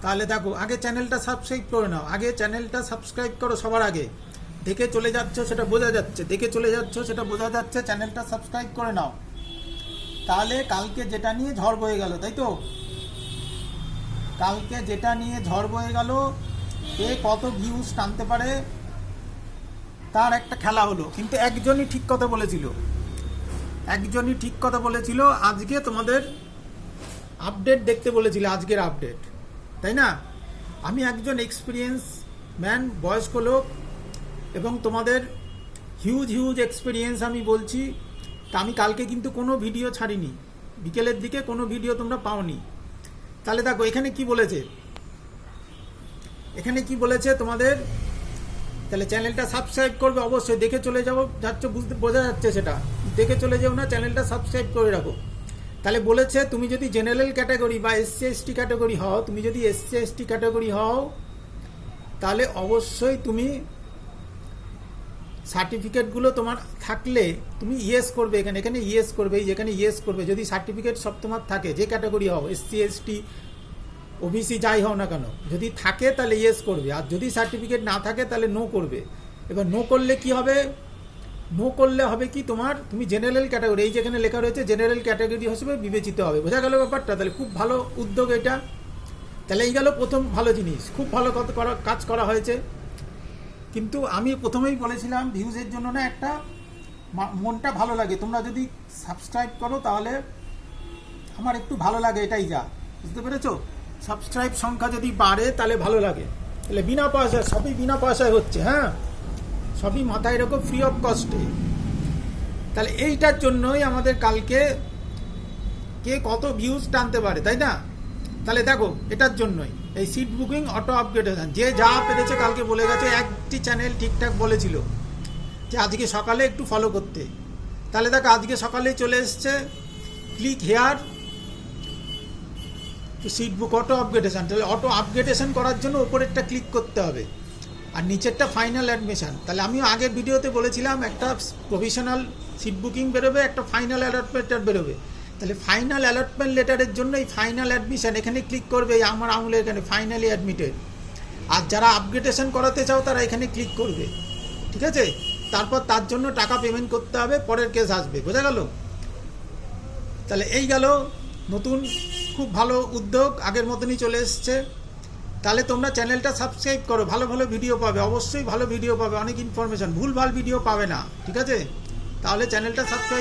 তাহলে দেখো, আগে চ্যানেলটা সাবস্ক্রাইব করে নাও, আগে চ্যানেলটা সাবস্ক্রাইব করো সবার আগে। দেখে চলে যাচ্ছ সেটা বোঝা যাচ্ছে, দেখে চলে যাচ্ছ সেটা বোঝা যাচ্ছে, চ্যানেলটা সাবস্ক্রাইব করে নাও। তাহলে কালকে যেটা নিয়ে ঝড় বয়ে গেল, তাই তো, কালকে যেটা নিয়ে ঝড় বয়ে গেল, কে কত ভিউজ টানতে পারে তার একটা খেলা হলো। কিন্তু একজনই ঠিক কথা বলেছিল, একজনই ঠিক কথা বলেছিল, আজকে তোমাদের আপডেট দেখতে বলেছিল, আজকের আপডেট, তাই না? আমি একজন এক্সপিরিয়েন্স ম্যান, বয়স্ক লোক, এবং তোমাদের হিউজ হিউজ এক্সপিরিয়েন্স আমি বলছি। তা আমি কালকে কিন্তু কোনো ভিডিও ছাড়িনি, বিকেলের দিকে কোনো ভিডিও তোমরা পাওনি। তাহলে দেখো এখানে কি বলেছে, এখানে কি বলেছে তোমাদের। তাহলে চ্যানেলটা সাবস্ক্রাইব করবে অবশ্যই, দেখে চলে যাচ্ছ, বোঝা যাচ্ছে সেটা, দেখে চলে যাও না, চ্যানেলটা সাবস্ক্রাইব করে রাখো। তাহলে বলেছে তুমি যদি জেনারেল ক্যাটাগরি বা এসসি এসটি ক্যাটাগরি হও, তুমি যদি এসসি এসটি ক্যাটাগরি হও, তাহলে অবশ্যই তুমি সার্টিফিকেটগুলো তোমার থাকলে তুমি ইয়েস করবে, এখানে এখানে ইয়েস করবে, এই যেখানে ইয়েস করবে, যদি সার্টিফিকেট সব তোমার থাকে, যে ক্যাটাগরি হও, এসসি এসটি ওবিসি যাই হও না কেন, যদি থাকে তাহলে ইয়েস করবে, আর যদি সার্টিফিকেট না থাকে তাহলে নো করবে। এবার নো করলে কি হবে, নো করলে হবে কি তোমার, তুমি জেনারেল ক্যাটাগরি, এই যেখানে লেখা রয়েছে জেনারেল ক্যাটাগরি হিসেবে বিবেচিত হবে। বোঝা গেল ব্যাপারটা? তাহলে খুব ভালো উদ্যোগ এটা। তাহলে এই গেল প্রথম ভালো জিনিস, খুব ভালো কাজ করা হয়েছে। কিন্তু আমি প্রথমেই বলেছিলাম ভিউজের জন্য না, একটা মনটা ভালো লাগে, তোমরা যদি সাবস্ক্রাইব করো তাহলে আমার একটু ভালো লাগে, এটাই যা, বুঝতে পেরেছো? সাবস্ক্রাইব সংখ্যা যদি বাড়ে তাহলে ভালো লাগে। তাহলে বিনা পয়সায়, সবই বিনা পয়সায় হচ্ছে, হ্যাঁ, সবই মাথায় রাখো, ফ্রি অফ কস্টে। তাহলে এইটার জন্যই আমাদের কালকে কে কত ভিউজ টানতে পারে, তাই না? তাহলে দেখো এটার জন্যই এই সিট বুকিং অটো আপগ্রেডেশন, যে যা পেরেছে কালকে বলে গেছে। একটি চ্যানেল ঠিকঠাক বলেছিল যে আজকে সকালে একটু ফলো করতে, তাহলে দেখো আজকে সকালেই চলে এসছে click here to seat book auto upgradation. তাহলে অটো আপগ্রেডেশন করার জন্য ওপরেরটা ক্লিক করতে হবে, আর নিচেরটা ফাইনাল অ্যাডমিশন। তাহলে আমিও আগের ভিডিওতে বলেছিলাম একটা প্রভিশনাল সিট বুকিং বেরোবে, একটা ফাইনাল অ্যালটমেন্ট লেটার বেরোবে। তাহলে ফাইনাল অ্যালটমেন্ট লেটারের জন্য এই ফাইনাল অ্যাডমিশন এখানে ক্লিক করবে, আমার আঙুলের এখানে ফাইনালি অ্যাডমিটেড। আর যারা আপগ্রেডেশন করাতে চাও তারা এখানে ক্লিক করবে, ঠিক আছে? তারপর তার জন্য টাকা পেমেন্ট করতে হবে, পরের কেস আসবে। বোঝা গেল? তাহলে এই গেল নতুন খুব ভালো উদ্যোগ, আগের মতনই চলে এসছে। তাহলে তোমরা চ্যানেলটা সাবস্ক্রাইব করো, ভালো ভালো ভিডিও পাবে, অবশ্যই ভালো ভিডিও পাবে, অনেক ইনফরমেশন, ভুলভাল ভিডিও পাবে না, ঠিক আছে? তাহলে চ্যানেলটা সাবস্ক্রাইব